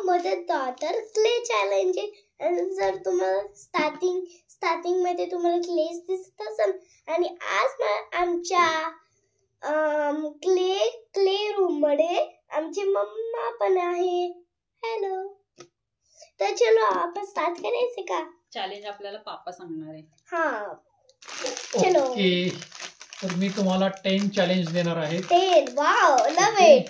मजेदार तर clay challenge आहे. आणि जर तुम्हाला स्टार्टिंग मध्ये तुम्हाला क्लेच दिसत असेल आणि आज आमच्या क्ले रूम मध्ये आमची मम्मा पण आहे. हॅलो. तर चलो आपण स्टार्ट करायचे का? चॅलेंज आपल्याला पापा सांगणार आहे. हा चलो. ओके, तर मी तुम्हाला 10 चॅलेंज देणार आहे. 10. Wow, love it.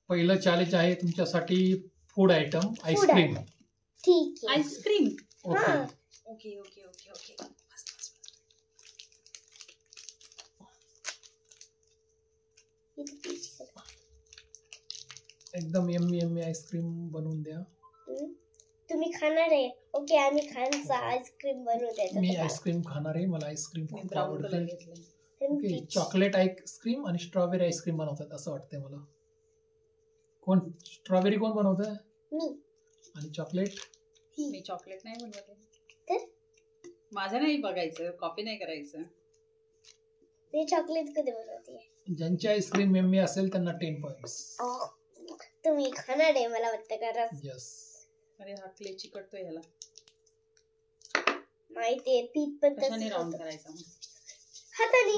पहिलं चॅलेंज आहे तुमच्यासाठी फूड आयटम, आईस्क्रीम. ठीक आहे. Ice cream. Okay okay okay okay okay. एकदम यम्मी आईस्क्रीम बनवून द्या. तुम्ही खाणार आहे? ओके, आम्ही खायचं आईस्क्रीम बनवू द्या. मी आईस्क्रीम खाणार आहे, मला आईस्क्रीम खूप ब्राऊन कलर आवडते. घेतलं. ओके, चॉकलेट आईस्क्रीम आणि स्ट्रॉबेरी आईस्क्रीम बनवतात असं वाटतंय मला. कोण स्ट्रॉबेरी कोण बनवतंय? मी. आणि चॉकलेट? मी चॉकलेट नाही बनवते. माझं नाही बघायचं, कॉपी नाही करायचं. मी चॉकलेट कधी बनवते. ज्यांची आईस्क्रीम यम्मी असेल त्यांना 10 पॉइंट्स. तुम्ही खाणार आहे मला वाटतं का? यस. अरे हा क्ले चिकटतो याला. माहितीये, पीठ पण कशाने राऊंड करायचा? हाताने.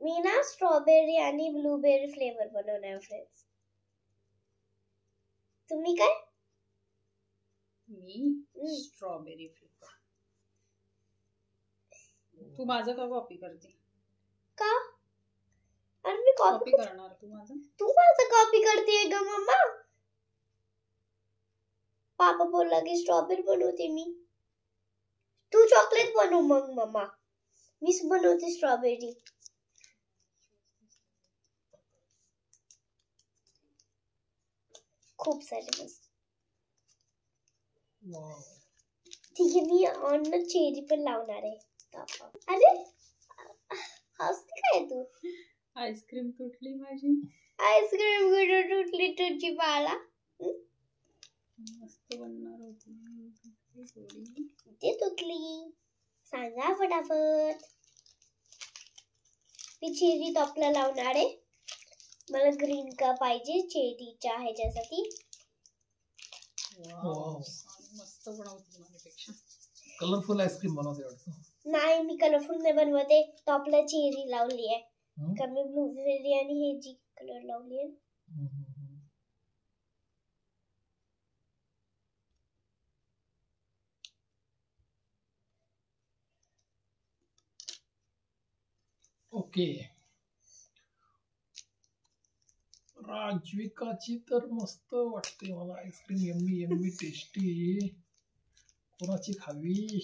मी ना स्ट्रॉबेरी आणि ब्लूबेरी फ्लेवर बनवणार फ्रेंड्स. तुम्ही काय? मी स्ट्रॉबेरी फ्लेवर. तू माझं का कॉपी करते? का? अरे मी कॉपी करणार तू माझं कॉपी करते ग मम्मा. पापा बोलला की स्ट्रॉबेरी बनवते मी. तू चॉकलेट बनव मग मम्मा. मीच बनवते स्ट्रॉबेरी. खूप सारे मस्त. ठीक आहे, मी ऑन चेरी पण लावणार आहे. अरे हसते काय तू? आईस्क्रीम तुटली माझी. आईस्क्रीम कुठे तुटली तुझी बाळा? मस्त बनणार होती. ते तुटली. सांगा फटाफट. मी चेरी टॉपला लावणार आहे. मला ग्रीन का पाहिजे चेरीच्या ह्याच्यासाठी. मस्त बनवते माझ्यापेक्षा. कलरफुल आईस्क्रीम बनवते वाटतं. नाही, मी कलरफुल नाही बनवते. टॉपला चेरी लावली आहे. कारण मी ब्लूबेरी आणि हे जी कलर लावली आहे. ओके, राजविकाची तर मस्त वाटते मला आईस्क्रीम. Yummy tasty. कोणाची खावी?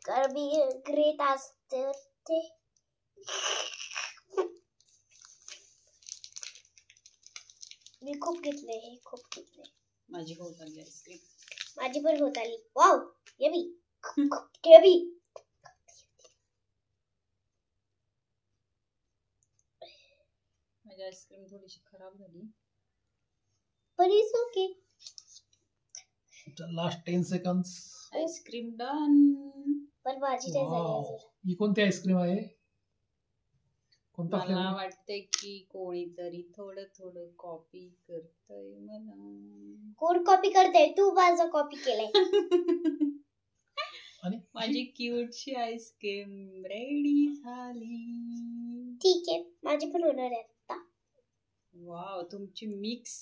कारण ग्रेट असते ते. मी खूप घेतले. हे खूप घेतले. माझी होत आली आईस्क्रीम. माझी पण होत आली. Wow, yummy. यम्मी. माझी आईस्क्रीम थोडीशी खराब झाली. पण it's okay. Last 10 seconds. Ice cream done. पण माझी काय झाली? ही कोणती आईस्क्रीम आहे? कोणता मला फ्लेवर? वाटतंय की कोणीतरी थोडं कॉपी करतय मला. कोण कॉपी करते? तू माझं कॉपी केलंय. आणि माझी क्यूटची आईस्क्रीम रेडी झाली. ठीक आहे, माझी पण होणार आहे आता. वाव, तुमची मिक्स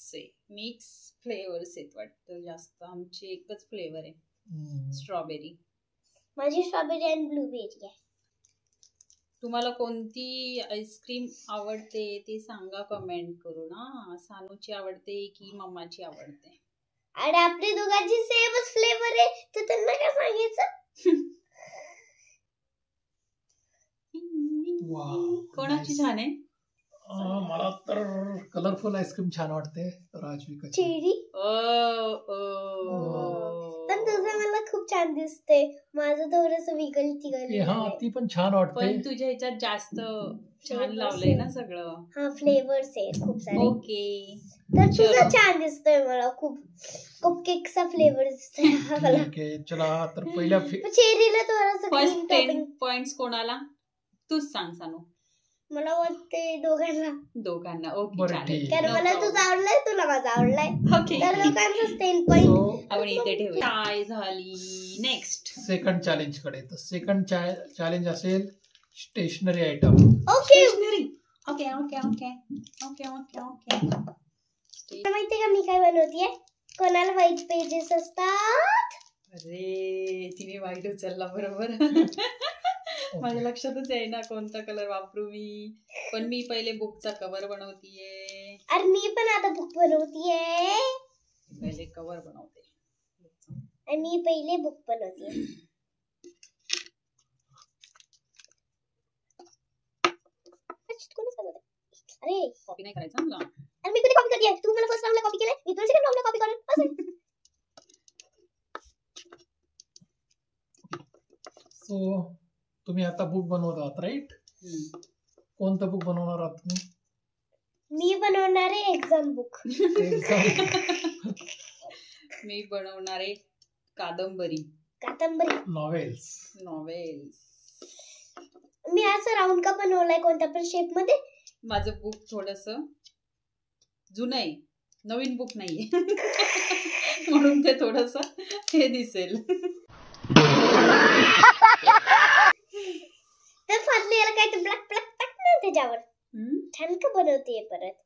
फ्लेवर्स आहेत वाटतं जास्त. आमची एकच फ्लेवर आहे, स्ट्रॉबेरी. माझी स्ट्रॉबेरी आणि ब्लूबेरी आहे. तुम्हाला कोणती आईस्क्रीम आवडते ते सांगा कमेंट करून. सानूची आवडते की मम्माची आवडते? आणि आपली दोघांची सेमच फ्लेवर आहे, तर त्यांना काय सांगायचं? कोणाची छान आहे? मला तर कलरफुल आईस्क्रीम छान वाटते, राजविकाची. चेरी. ओ पण तुझं मला खूप खूप छान दिसते. माझं थोडस विकल तिकल हा ती पण छान वाटते. पण तुझ्या ह्याच्यात जास्त छान लावलंय ना सगळं. हा फ्लेवर्स आहेत खूप सारे. ओके तर तुझं चलो. छान दिसतोय मला खूप. कपकेकचा फ्लेवर दिसतोय मला. ठीक आहे चला तर पहिल्या चेरीला थोडस फर्स्ट क्रीम 10 टॉपिंग. पॉइंट्स कोणाला तूच सांग सानू. मला वाटते दोघांना. ओके बरं, चालेल. ठीक. कारण No मला problem. तुझा आवडलाय, तुला माझा आवडलाय. ओके तर दोघांचं 10 पॉइंट. सो आपण इथे ठेवूया. काय झाली नेक्स्ट. सेकंड चॅलेंज कडे. तर सेकंड चॅलेंज असेल stationery item. Okay. Okay okay okay okay okay okay. माहितीये का मी काय बनवतीये? कोणाला व्हाईट पेजेस असतात. अरे तिने वाईट उचलला बरोबर. माझ्या लक्षातच आहे ना कोणता कलर वापरू मी. पण मी पहिले बुकचा कव्हर बनवतीये. अरे मी पण आता बुक बनवतीये. पहिले कव्हर बनवते. आणि मी पहिले बुक बनवतीये. अरे कॉपी नाही करायचं मला. अरे मी कधी कॉपी करते? तू मला फर्स्ट राऊंडला कॉपी केलंय, मी तुला सेकंड राऊंडला कॉपी करेन. असं. सो तुम्ही आता बुक बनवत आहात राईट? कोणतं बुक बनवणार आहात तुम्ही? मी बनवणार आहे एक्झाम बुक. मी बनवणारे कादंबरी. नॉवेल्स. मी असं राऊंड का बनवलाय कोणत्या पण शेप मध्ये? माझं बुक थोडस जुनं आहे, नवीन बुक नाहीये. म्हणून ते थोडस हे दिसेल. तर फाटलं याला काय ते ब्लॅक ब्लॅक टाक ना त्याच्यावर. छान का बनवते परत.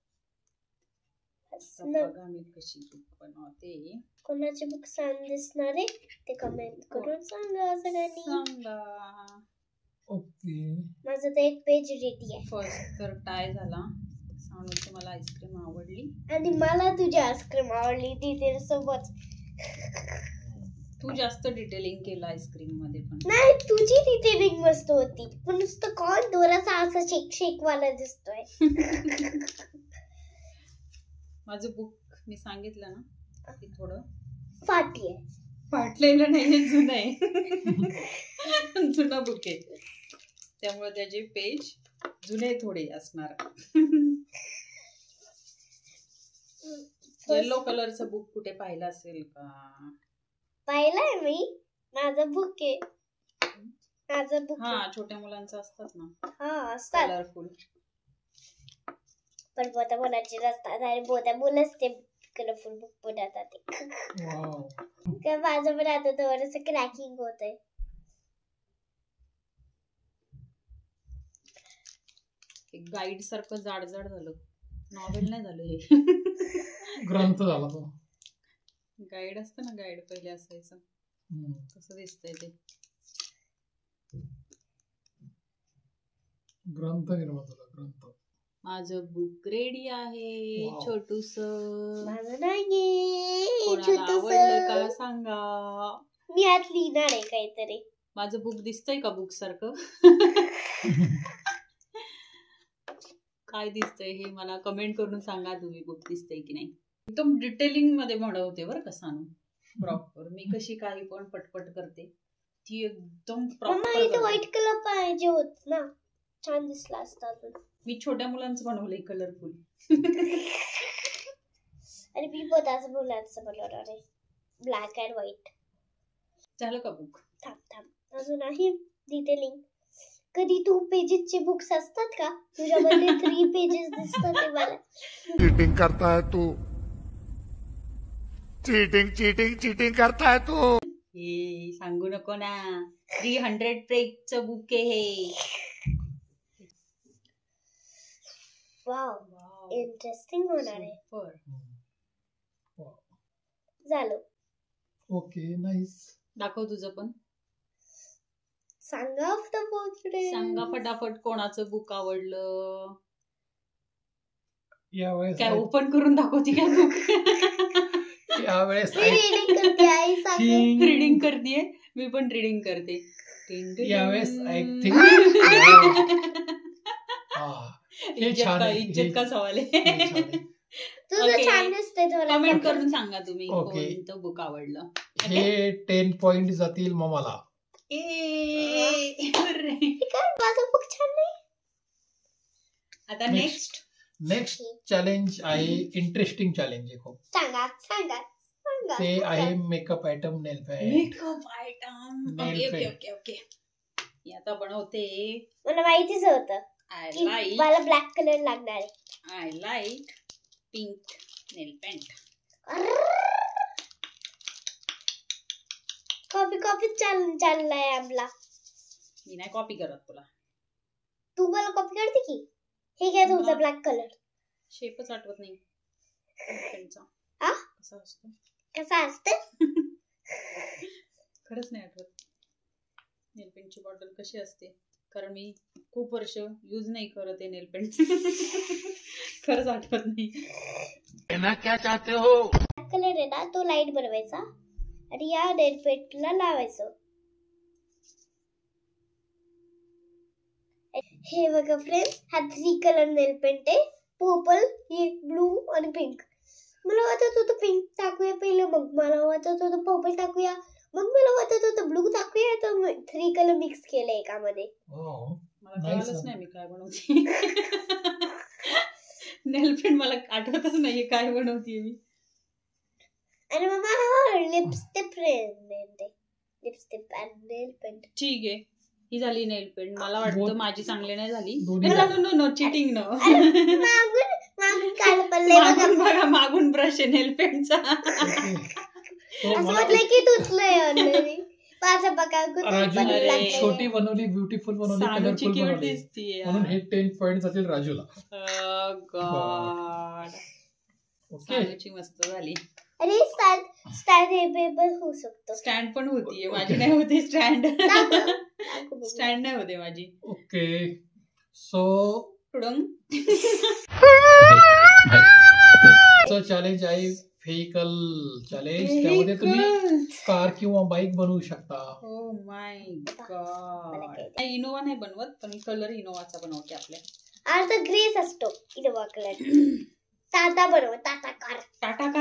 बघा मी कशी बुक बनवते. कोणाचे बुक छान दिसणार आहे ते कमेंट करून सांगा सगळ्यांनी. सांगा. ओके. माझं तर एक पेज रेडी आहे. फर्स्ट तर टाय झाला. सानूची मला आईस्क्रीम आवडली आणि मला तुझी आईस्क्रीम आवडली ती सोबत. तू जास्त डिटेलिंग केलं आईस्क्रीम मध्ये. पण नाही तुझी तिथे बिग मस्त होती. पण नुसतं कोण थोडासा असं शेक शेक वाला दिसतोय. माझं बुक मी सांगितलं ना की थोडं फाटली. फाटलेलं नाही, जुनं आहे. जुनं बुक आहे त्यामुळे त्याचे पेज जुने थोडे असणार. येलो कलरचं बुक कुठे पाहिलं असेल का? पाहिलंय मी. माझं बुक आहे. माझं बुक. हा छोट्या मुलांचं असतात ना. हा असतात. कलरफुल. पण बोता बोलाचे रस्तात आणि बोता बोलच ते कलरफुल बुक बनवतात. वाव. माझं पण आता थोडस क्रॅकिंग होत आहे. गाईड सारखं जाड जाड झालं. नॉवेल नाही झालं हे. ग्रंथ झाला तो. गाईड असतं ना, गाईड पहिले असायचं तसं दिसतंय ते. ग्रंथ निर्माण झाला. ग्रंथ. माझं बुक रेडी आहे. वाव. छोटूस. माझं नाहीये कोणाला छोटूस. आवडलं का सांगा. मी आत लिहिणार आहे काहीतरी. माझं बुक दिसतंय का बुक सारखं? काय दिसतंय हे मला कमेंट करून सांगा तुम्ही. बुक दिसतंय की नाही. एकदम डिटेलिंग मध्ये म्हणवते बरं का सानू. प्रॉपर. मी कशी काही पण पटपट करते ती एकदम मम्मा इथे प्रॉपर. व्हाईट कलर पाहिजे होत ना. छान दिसला असता अजून. मी छोट्या मुलांचं बनवलंय कलरफुल. आणि मी बोताचं मुलांचं बनवणार आहे. Black and white. झालं का बुक? थांब थांब अजून आहे डिटेलिंग. कधी तू पेजेसचे बुक्स असतात का? तुझ्यामध्ये 3 पेजेस दिसतात ते मला. चीटिंग करता है तू. चीटिंग करता है तू. हे सांगू नको ना. 300 पेजचं बुक आहे हे. वाव इंटरेस्टिंग होणार आहे. सुपर. झालं. Okay nice. दाखव तुझं पण. सांगा पुढे. सांगा फटाफट कोणाचं बुक आवडलं. यावेळेस काय ओपन करून दाखवते काय बुक? यावेळेस मी रीडिंग करते. आई सांगते. रीडिंग करतेय. मी पण रीडिंग करते. यावेळेस आय थिंक इज्जत का सवाल आहे. तुझं छान दिसतंय थोडं. कमेंट करून सांगा तुम्ही Okay. कोणतं बुक आवडलं. हे 10 पॉइंट जातील मामाला. माझं खूप छान नाही. आता नेक्स्ट चॅलेंज आहे, इंटरेस्टिंग चॅलेंज आहे खूप. सांगा. ते आहे मेकअप आयटम, नेल पेंट. Makeup item. ओके. मी आता बनवते. मला माहितीच होतं की मला ब्लॅक कलर लागणार आहे. I like pink nail paint. Copy चाललाय आपला. मी नाही कॉपी करत तुला. तू मला कॉपी करते की. हे काय तुझा ब्लॅक कलर. शेपच आठवत नाही पेंटचा. कसा असतं खरंच नाही आठवत. नेल पेंटची बॉटल कशी असते, कारण मी खूप वर्ष यूज नाही करत आहे नेल पेंट. खरंच आठवत नाही. क्या चाहते हो? ब्लॅक कलर आहे ना, तो लाईट बनवायचा आणि या नेल पेंटला लावायचं. हे बघा फ्रेंड्स, हा 3 कलर नेल पेंट आहे. पर्पल, ब्लू आणि पिंक. मला वाटत होतं पिंक टाकूया पहिलं, मग मला वाटत होतं पर्पल टाकूया, मग मला वाटत होतं ब्लू टाकूया. तर 3 कलर मिक्स केले एकामध्ये. मला कळलंच नाही मी काय बनवते. नेल पेंट मला आठवतच नाहीये काय बनवते मी. आणि मम्मा लिपस्टिक आणि नेल पेंट. ठीक आहे, ही झाली नेल पेंट. मला वाटतं माझी चांगली नाही झाली. दोन्ही चिटिंग नो. मागून काढ पडलंय बघा. मागून ब्रश आहे नेल पेंटचा. असं वाटलं की तुटलंय ऑलरेडी. माझं बघा छोटी बनवली, ब्युटिफुल बनवली, कलरफुल बनवली, म्हणून हे 10 पॉइंट जातील राजूला. ओके, मस्त झाली. अरे स्टँड एबल होऊ शकतो. स्टँड पण होतीये, माझी नाही होती स्टँड. स्टँड नाही होते माझी. ओके, सो चॅलेंज आहे व्हेकल चॅलेंज. त्यामध्ये तुम्ही कार किंवा बाईक बनवू शकता. Oh my God. इनोवा नाही बनवत, पण कलर इनोवाचा बनवते आपल्या. अर्धा ग्रेस असतो इनोवा कलर. टाटा बनव, टाटा कार. कारण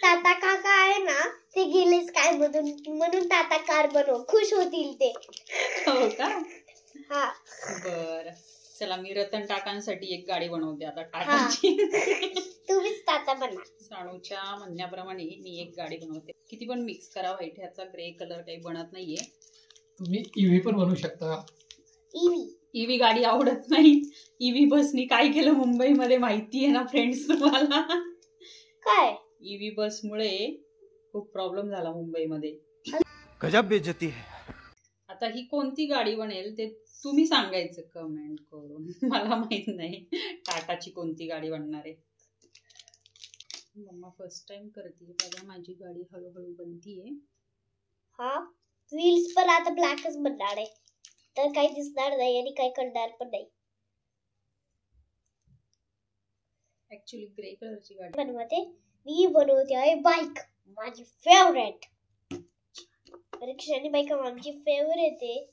टाटा काका आहे ना, ते गेले स्काय मधून, म्हणून टाटा कार बनव. खुश होतील ते. हो का? हा बर, चला मी रतन टाटांसाठी एक गाडी बनवते आता, टाटाची. तुम्हीच टाटा बनवा. साणूच्या म्हणण्याप्रमाणे मी एक गाडी बनवते. किती पण मिक्स करा, व्हाईट ह्याचा ग्रे कलर काही बनत नाहीये. तुम्ही ईव्ही पण बनवू शकता. ईव्ही गाडी आवडत नाही. ईव्ही बसनी काय केलं मुंबईमध्ये माहितीये ना फ्रेंड्स तुम्हाला. काय ईव्ही बसमुळे खूप प्रॉब्लेम झाला मुंबईमध्ये. गजब बेइज्जती है. आता ही कोणती गाडी बनेल ते तुम्ही सांगायचं कमेंट करून. मला माहित नाही टाटाची कोणती गाडी बनणार आहे. मम्मा फर्स्ट टाइम करते बघा, माझी गाडी हळूहळू बनतीये. हा, व्हील्स पण आता ब्लॅकच बनणार आहे, तर काही दिसणार नाही आणि काही कळणार पण नाही. ऍक्च्युली ग्रे कलरची गाडी बनवते. मी बनवते आहे बाईक, माझी फेवरेट. रिक्षा आणि बाईक आमची फेवरेट आहे,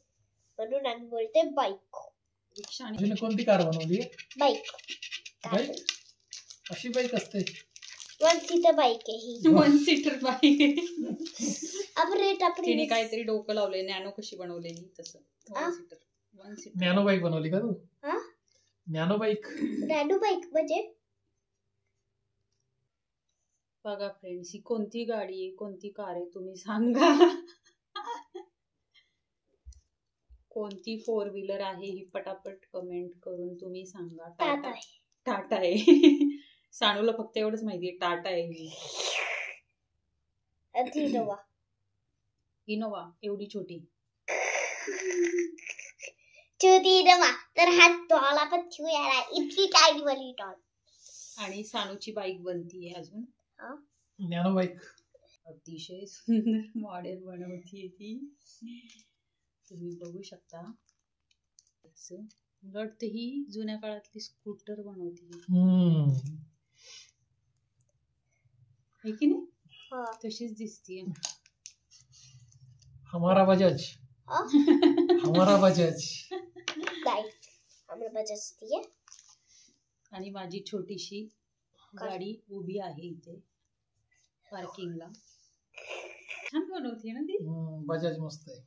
म्हणून आम्ही बोलते बाईक. रिक्षा आणि कोणती कार बनवली? बाईक. अशी बाईक असते. 1 सीटर बाईक आहे ही. 1 सीटर बाईक. तिने काहीतरी डोकं लावलंय. नॅनो कशी बनवलेली तसं. 1 सीटर. नॅनो बाईक बनवली का तू? नॅनो बाईक म्हणजे बघा फ्रेंड्स, ही कोणती गाडी आहे, कोणती कार आहे तुम्ही सांगा. कोणती 4 व्हीलर आहे ही पटापट कमेंट करून तुम्ही सांगा. टाटा आहे. सानूला फक्त एवढंच माहितीये टाटा आहे. इनोवा एवढी छोटी इनोवा, तर हा टॉला पण ठेवूया, इतकी टाईट वाली टॉल. आणि सानूची बाईक बनतीये अजून. नॅनो बाईक अतिशय सुंदर मॉडेल बनवतीये ती, तुम्ही बघू शकता. वाटतं ही जुन्या काळातली स्कूटर बनवतीये है की नाही? तशीच दिसतीये. हमारा बजाज. हमारा बजाज. आणि माझी छोटीशी गाडी उभी आहे इथे. पार्किंगला. छान बनवते ना ती. बजाज मस्त आहे.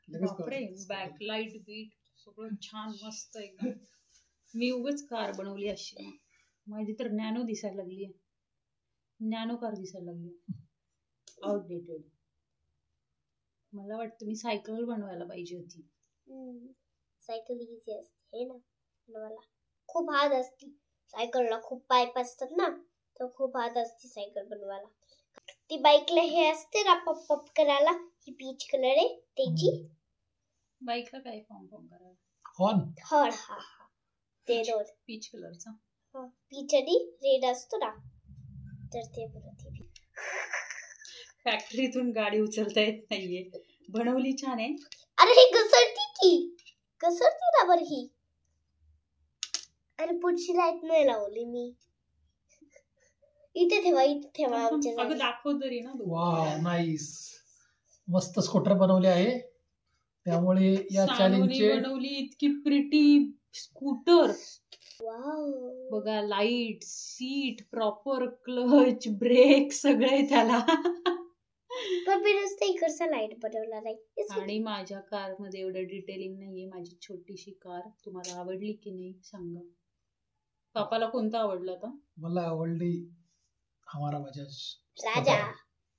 लगेच बापरे, कळतं. बॅकलाईट बीट सगळं छान मस्त एकदम. मी उगाच कार बनवली अशी. माझी तर नॅनो दिसायला लागली. नॅनो कार दिसायला लागली. आउटडेटेड. मला वाटतं मी सायकल बनवायला पाहिजे होती. सायकल इझी असते हे ना बनवायला. खूप हार्ड असते. सायकलला खूप पाईप असतात ना, तर खूप हार्ड असते सायकल बनवायला. ती बाईकला हे असते ना पप पप करायला. ही पीच कलर आहे त्याची. बाईकला काय फॉर्म करायला? हॉर्न. हॉर्न. हा हा ते रोड पीच कलरचा. पीच आणि रेड असतो ना, तर ते बनवते. फॅक्टरीतून गाडी उचलता येत नाहीये. बनवली छान आहे. अरे ही घसरती की घसरती ना बरं ही. अरे पुढची लाईट नाही लावली मी. इथे ठेवा आमच्या अगं जागी. दाखव तरी ना तू. Wow nice. मस्त स्कूटर बनवले आहे. त्यामुळे या सानूने चॅलेंजचे बनवली इतकी प्रिटी स्कूटर. वाव. बघा, light, seat, proper clutch, brake सगळे त्याला. पण मी नुसतं इकडचा लाईट बनवला नाही. आणि माझ्या कार मध्ये एवढं डिटेलिंग नाहीये. माझी छोटीशी कार तुम्हाला आवडली की नाही सांगा. पापाला कोणता आवडला होता? मला आवडली हमारा बजाज राजा.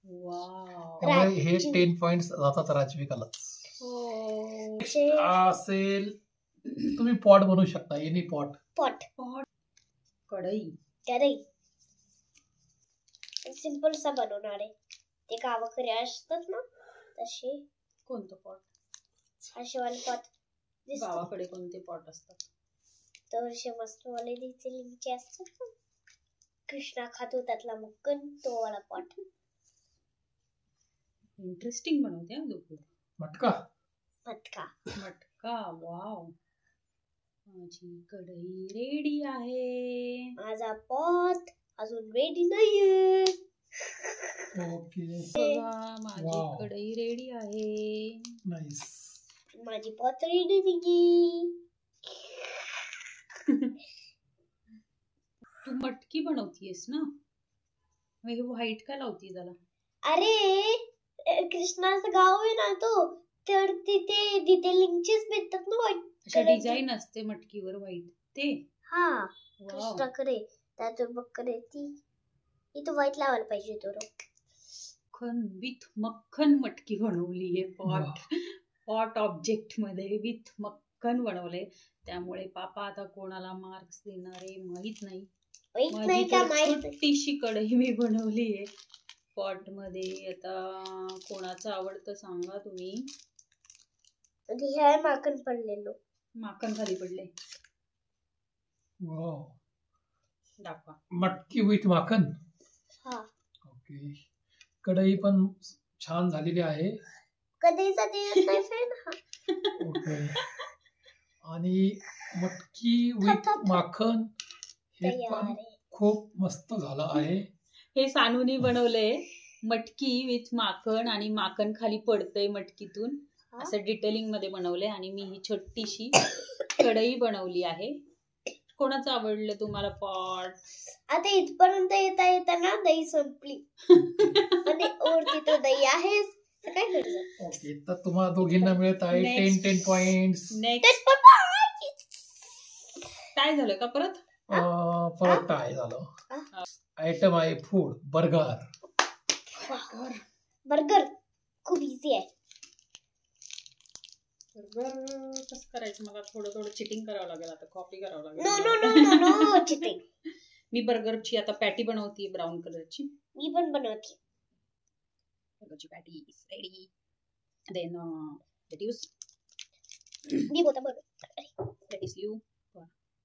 वाव. त्यामुळे हे 10 पॉइंट्स जातात राजविकाला. हो. असेल तुम्ही पॉट बनवू शकता. Any pot. पॉट. कढई. कढई सिंपल सा बनवणार आहे. ते गावाकडे असतात ना तसे. कोणतं पॉट? असे वाले पॉट. गावाकडे कोणते पॉट असतात? तर असे मस्त वाले लिंचे असतात ना. कृष्णा खातो त्यातला मक्कन तो वाला पॉट. इंटरेस्टिंग बनवते दोघं. मटका. मटका. वाव. माझी कढई रेडी आहे. माझा पॉट अजून रेडी नाहीये. ओके. बघा, माझी वाव. कढई रेडी आहे. नाईस. माझी पॉट रेडी नाही. तू मटकी बनवतीयस ना, मग हे व्हाईट का लावती त्याला? अरे कृष्णाचं गाव आहे ना तो, तर तिथे डिटेलिंगचेच भेटतात ना व्हाईट. अशा डिझाईन असते मटकीवर व्हाईट ते. हा वाव. कृष्णाकडे त्यातून बघकडे ती इथं व्हाईट लावायला पाहिजे तो. मक्खन विथ मक्खन मटकी बनवली आहे. पॉट ऑब्जेक्ट मध्ये विथ मक्खन बनवले. त्यामुळे पापा आता कोणाला मार्क्स देणारे माहित नाही. माझी तर छोटीशी कढई मी बनवली आहे पॉट मध्ये. आता कोणाचं आवडतं सांगा तुम्ही. हे माखन पडलेलो. माखन खाली पडले. वाव. दाखवा. मटकी विथ माखन. हा. ओके. कढई पण छान झालेली आहे. कधीचा ते नाही फ्रेंड. हा. ओके. आणि मटकी विथ माखन हे पण खूप मस्त झालं आहे. हे सानूने बनवलंय. मटकी विथ माखन आणि माखन खाली पडतंय मटकीतून. असं डिटेलिंग मध्ये बनवलंय. आणि मी ही छोटीशी कढई बनवली आहे. कोणाचं आवडलं तुम्हाला पॉट? आता इथपर्यंत येताना दही संपली. म्हणजे ओरती तो दही आहेस तर काय करायचं. ओके. तर तुम्हाला दोघींना मिळत आहे 10 पॉइंट्स. नेक्स्ट काय झालं का परत? परत काय झालं. आयटम आहे फूड. बर्गर. बर्गर खूप इझी आहे. बर्गर कसं करायचं? मला थोडं चिटिंग करावं लागेल आता. कॉपी करावं लागेल. No no no no no cheating. मी बर्गरची आता पॅटी बनवते ब्राऊन कलरची. मी पण बनवते. बर्गरची पॅटी रेडी. Then lettuce. मी बोलता बर्गर. लेट्यूस लिहू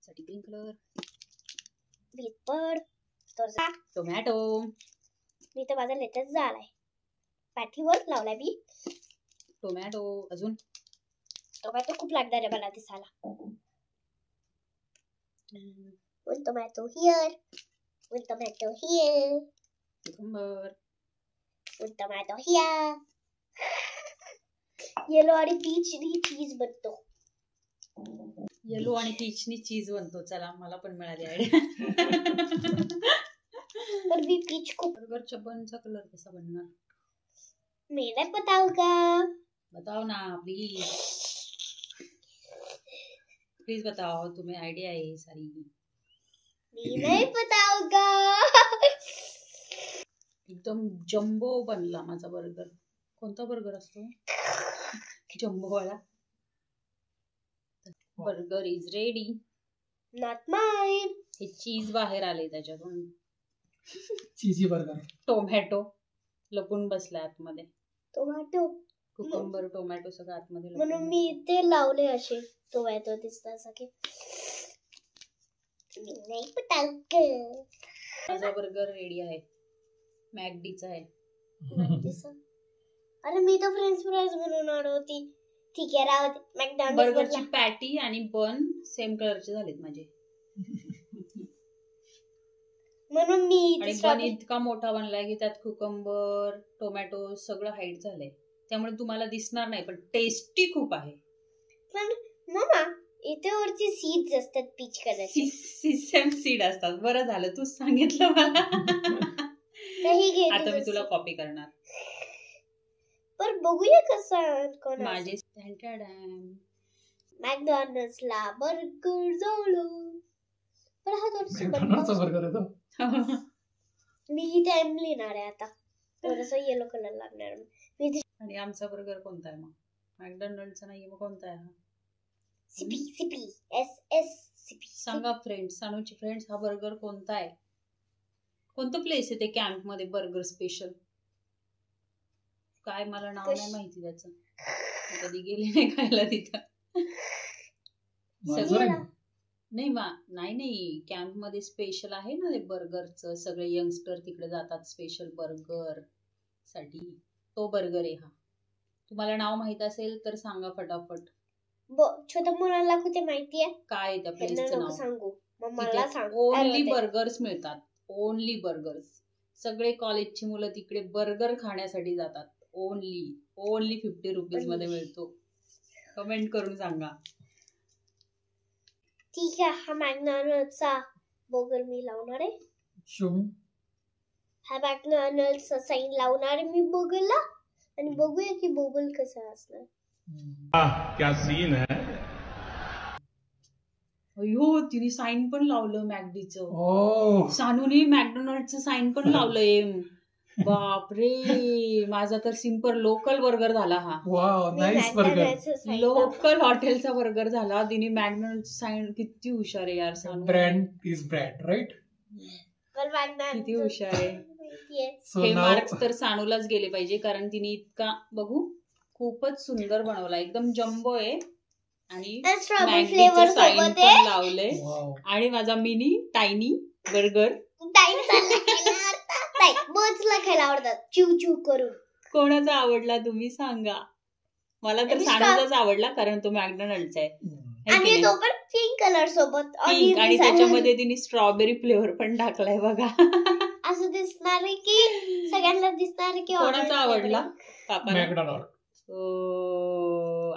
साठी ग्रीन कलर. बीट पड. टोमॅटो. मी तर माझा लेटेस्ट झालाय. पॅटीवर लावलाय मी टोमॅटो. अजून टोमॅटो खूप लागणार आहे मला दिसायला. One tomato here. One tomato here. Cucumber. One tomato here. Yellow आणि पीचनी चीज बनतो. येलो आणि पीचनी चीज बनतो. चला मला पण मिळाली आयडिया. पर भी पीच को बर्गरच्या बनचा कलर कसा बनणार? मैं नहीं बताऊंगा. बताओ ना प्लीज. प्लीज बताओ, तुम्हें आइडिया है सारी. मैं नहीं बताऊंगा. एकदम जम्बो बनला माझा बर्गर. कोणता बर्गर असतो? जम्बो वाला. Burger is ready. Not mine. हे चीज बाहेर आले त्याच्यातून. चीजी बर्गर. टोमॅटो लपून बसलाय आतमध्ये. टोमॅटो. कुकुंबर टोमॅटो सगळं आतमध्ये म्हणून लपून मी इथे लावले असे टोमॅटो दिसण्यासाठी. मी नाही बताऊंगा. माझा बर्गर रेडी आहे. मॅकडीचा आहे. अरे मी तर फ्रेंच फ्राईज बनवणार होती. ठीक आहे राहू दे. मॅकडॉनल्ड्स बर्गरची पॅटी आणि बन सेम कलरचे झालेत माझे. म्हणून मी आणि बन इतका मोठा बनलाय की त्यात कुकुंबर टोमॅटो सगळं हाईट झालंय. त्यामुळे तुम्हाला दिसणार नाही पण टेस्टी खूप आहे. पण मम्मा इथे वरती सीड्स असतात पीच कलरचे. सिसम सीड असतात. बरं झालं तू सांगितलं मला. काही घे. आता मी तुला कॉपी करणार. पण बघूया कसं कोण माझे मॅकडॉनल्ड्सला बर्गर झालं. पण हा मॅकडॉनल्ड्सचा बर्गर आहे तो. मी टाइम लिहिणार आहे आता. थोडस येलो कलर लागणार. आणि आमचा बर्गर कोणता आहे मग? मॅकडॉनल्डचा नाहीये मग कोणता आहे हा? CP CP SS CP. सांगा फ्रेंड्स, सानूची फ्रेंड्स, हा बर्गर कोणता आहे? कोणतं प्लेस आहे ते कॅम्प मध्ये बर्गर स्पेशल? काय मला नाव नाही माहिती त्याचं. कधी गेले नाही खायला तिथं. नाही कॅम्प मध्ये स्पेशल आहे ना ते बर्गरचं. सगळे यंगस्टर तिकडे जातात स्पेशल बर्गर साठी. तो बर्गर आहे हा. तुम्हाला नाव माहित असेल तर सांगा फटाफट. छोट्या मुलाला कुठे माहिती आहे? काय त्या प्लेसचं नाव सांगू. मला सांग. ओनली बर्गर्स मिळतात. Only burgers. सगळे कॉलेजची मुलं तिकडे बर्गर खाण्यासाठी जातात. ओनली 50 रुपीज मध्ये मिळतो. कमेंट करून सांगा. ठीक आहे. हा मॅकडॉनल्ड्सचा बर्गर मी लावणार आहे. हा मॅकडॉनल्ड्सचा साईन लावणार आहे मी बर्गरला. आणि बघूया की बबल कसा असणार. क्या सीन है. अयो तिने साईन पण लावलं मॅकडीचं. सानूने मॅकडॉनल्डचं साईन पण लावलंय. बापरे. माझा तर सिंपल लोकल बर्गर झाला हा. Nice burger. लोकल हॉटेलचा बर्गर झाला. तिने मॅकडॉनल्ड साईन. किती हुशार आहे यार Sanu. Brand is brand right. किती हुशार आहे. हे मार्क्स तर सानूलाच गेले पाहिजे कारण तिने इतका बघू खूपच सुंदर बनवला. एकदम जम्बो आहे. आणि मॅकडीचं साईन पण लावलंय. आणि माझा मिनी टायनी बर्गर. बर्ड्सला खायला आवडतात चिव चिव करून. कोणाचा आवडला तुम्ही सांगा. मला तर सानूचाच आवडला कारण तो मॅकडॉनल्डचा आहे. आणि तो पण पिंक कलर सोबत. आणि त्याच्यामध्ये तिने स्ट्रॉबेरी फ्लेवर पण टाकलाय बघा. असं दिसणार आहे की सगळ्यांना दिसणार आहे की कोणाचा आवडला? मॅकडॉनल्ड.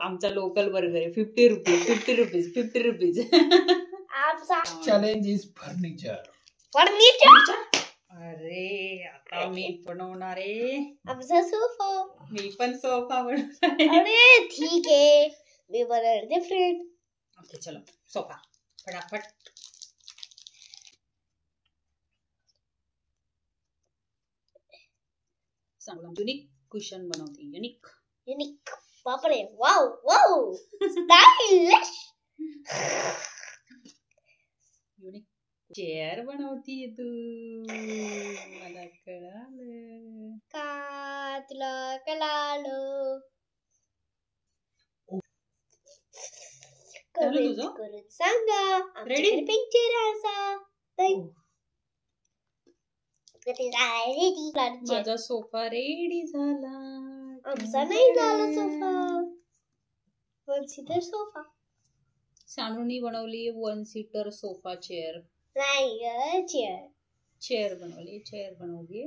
आमचा लोकल बर्गर आहे. 50 रुपीज. आमचा चॅलेंज इज फर्निचर. अरे आता मी बनवणार आहे आमचा सोफा. मी पण सोफा बनवणार. अरे ठीक आहे मी बनवणार डिफरंट. ओके चलो सोफा फटाफट. चांगला युनिक कुशन बनवते. युनिक. बापरे. Wow wow stylish. Unique chair बनवतीये तू. मला कळालं का तुला कळालं. कमेंट करून सांगा. रेडी पिक्चर असा रेडी. माझा सोफा रेडी झाला. आमचा नाही झाला सोफा. 1 seater sofa. सानूनी बनवली 1 सीटर सोफा चेअर. नाही चेअर बनवली.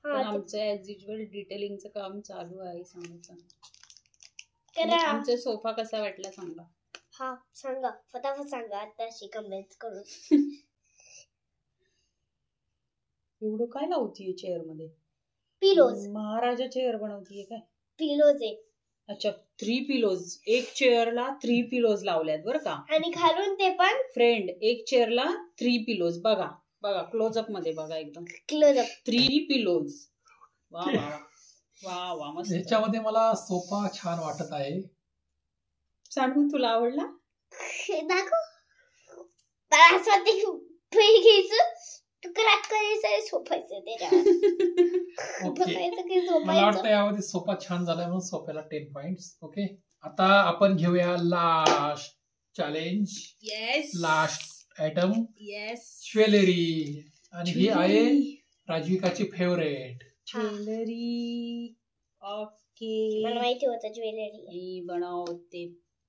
आमचं ऍज युजल डिटेलिंगचं काम चालू आहे. सानूचं. आमचा सोफा कसा वाटला सांगा. हा सांगा फटाफट सांगा आता कमेंट करून. एवढं काय लावतीये चेअर मध्ये? पिलोज महाराजा चेअर बनवतीये काय? पिलोज आहे अच्छा 3 पिलोज. एक चेअरला 3 पिलोज लावल्यात बरं का आणि खालून ते पण फ्रेंड. एक चेअरला 3 पिलोज. बघा बघा क्लोजअप मध्ये बघा एकदम क्लोजअप. 3 पिलोज. वा वा वा वा मस्त. याच्यामध्ये मला सोफा छान वाटत आहे. सांगून तुला आवडला? दाखव. मला असं वाटतं की पैसे घ्यायचं तू क्रॅक करायचं झोपायचं त्याच्यावर. बसायचं की मला झोपायचं. वाटतं यामध्ये सोफा छान झालाय म्हणून सोफ्याला 10 पॉइंट्स. ओके आता आपण घेऊया last challenge. Yes last item yes. Jewellery आणि ही आहे राजविकाची फेवरेट ज्वेलरी. ओके मला माहिती होतं ज्वेलरी. मी बनवते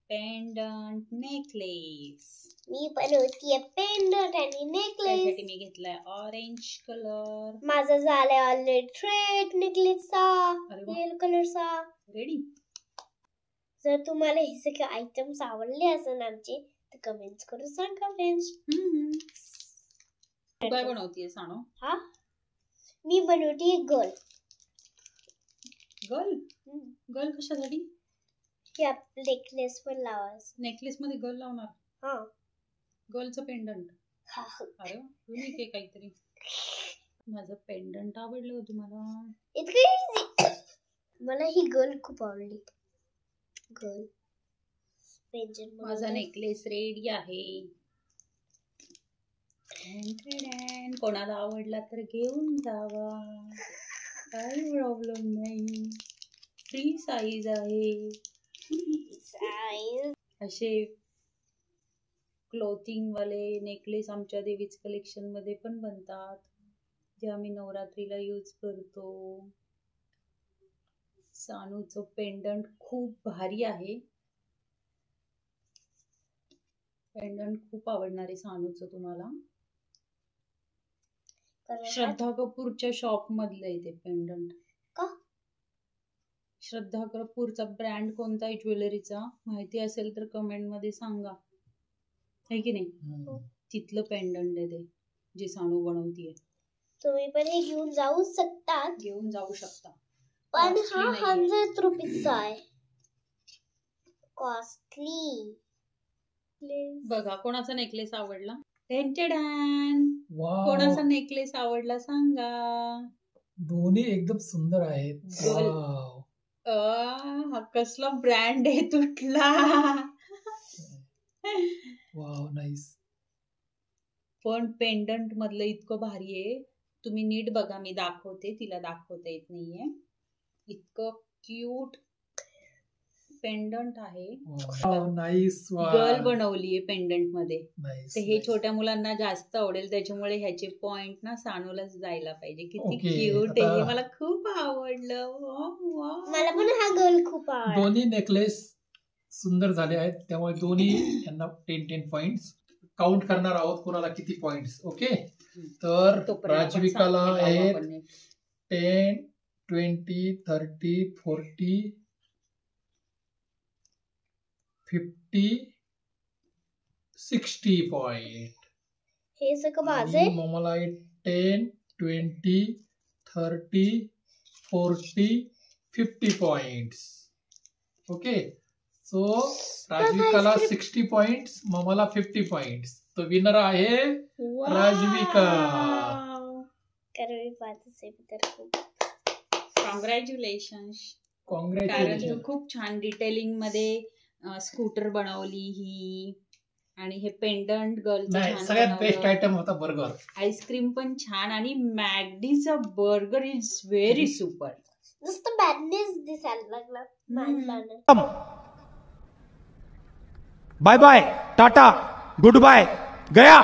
पेंडंट नेकलेस. मी बनवतीये पेंडंट आणि त्यासाठी नेकलेस. मी घेतलाय ऑरेंज कलर. माझा झालाय ऑलरेडी थ्रेड नेकलेसचा अरे वा. येलो कलरचा. रेडी. जर तुम्हाला हे सगळे आयटम्स आवडले असेल आमचे तर कमेंट्स करून सांगा फ्रेंड्स. तू काय बनवतीये सानो? हा मी बनवतीये गर्ल. गर्ल. गर्ल कशासाठी? की नेकलेस पण लावायचं. नेकलेस मध्ये गर्ल लावणार? हा गर्लचं पेंडंट. हा. अरे युनिक आहे काहीतरी. माझं पेंडंट आवडलं तुम्हाला? इतकं easy. मला ही गर्ल खूप आवडली. गर्ल पेंजन. माझा नेकलेस रेडी आहे. कोणाला आवडला तर घेऊन जावा, काही प्रॉब्लेम नाही. फ्री साईज आहे. असे क्लोथिंग वाले नेकलेस आमच्या देवीच कलेक्शन मध्ये पण बनतात, जे आम्ही नवरात्रीला यूज करतो. सानूचं पेंडंट खूप भारी आहे. पेंडंट खूप आवडणार आहे सानूचं तुम्हाला. श्रद्धा कपूरच्या शॉप मधलं आहे ते पेंडंट. का? श्रद्धा कपूरचा ब्रँड कोणता आहे ज्वेलरीचा माहिती असेल तर कमेंट मध्ये सांगा, है की नाही. तिथलं पेंडंट आहे ते जे सानू बनवतीये. तुम्ही पण हे घेऊन जाऊ शकता. घेऊन जाऊ शकता. पण Costly हा नाहीये. 100 रुपीजचा आहे. कॉस्टली. बघा कोणाचा नेकलेस आवडला? टेंटेडॅन. वाव कोणाचा नेकलेस आवडला सांगा. दोन्ही एकदम सुंदर आहेत. Girl. वाव. हा कसला ब्रँड आहे तुटला. Wow nice. पण पेंडंट मधलं इतकं भारी आहे. तुम्ही नीट बघा, मी दाखवते, तिला दाखवता येत नाहीये. इतकं क्यूट पेंडंट आहे. Wow nice. गर्ल बनवलीये पेंडंट मध्ये. नाईस. तर हे छोट्या मुलांना जास्त आवडेल, त्याच्यामुळे ह्याचे पॉइंट ना सानूलाच जायला पाहिजे. किती Okay, क्यूट आहे. हे आता- मला खूप आवडलं. मला पण हा गर्ल खूप आवडला. दोन्ही नेकलेस सुंदर झाले आहेत, त्यामुळे दोन्ही यांना 10 पॉइंट्स काउंट करणार आहोत कोणाला किती पॉइंट्स. ओके तर तोपर्यंत आपण राजविकाला सांगते आहेत आपण. 10, 20, 30, 40, 50, 60 पॉइंट. हे सगळं माझे. मला आहे 10, 20, 30, 40, 50 पॉइंट्स. ओके सो राजविकाला 60 पॉइंट्स, ममाला 50 पॉइंट्स. तो विनर आहे राजविका. कारण मी पाहतच आहे तर खूप. कॉंग्रॅच्युलेशन. कारण कॉंग्रॅच्युलेशन. तू खूप छान डिटेलिंग मध्ये स्कूटर बनवली ही, आणि हे पेंडंट नाही गर्लचं सगळ्यात बेस्ट छान. आयटम होता बर्गर. आईस्क्रीम पण छान, आणि मॅगडीचा बर्गर इज व्हेरी सुपर. नुसतं बॅडनेस दिसायला लागला. Bye bye tata good bye गया.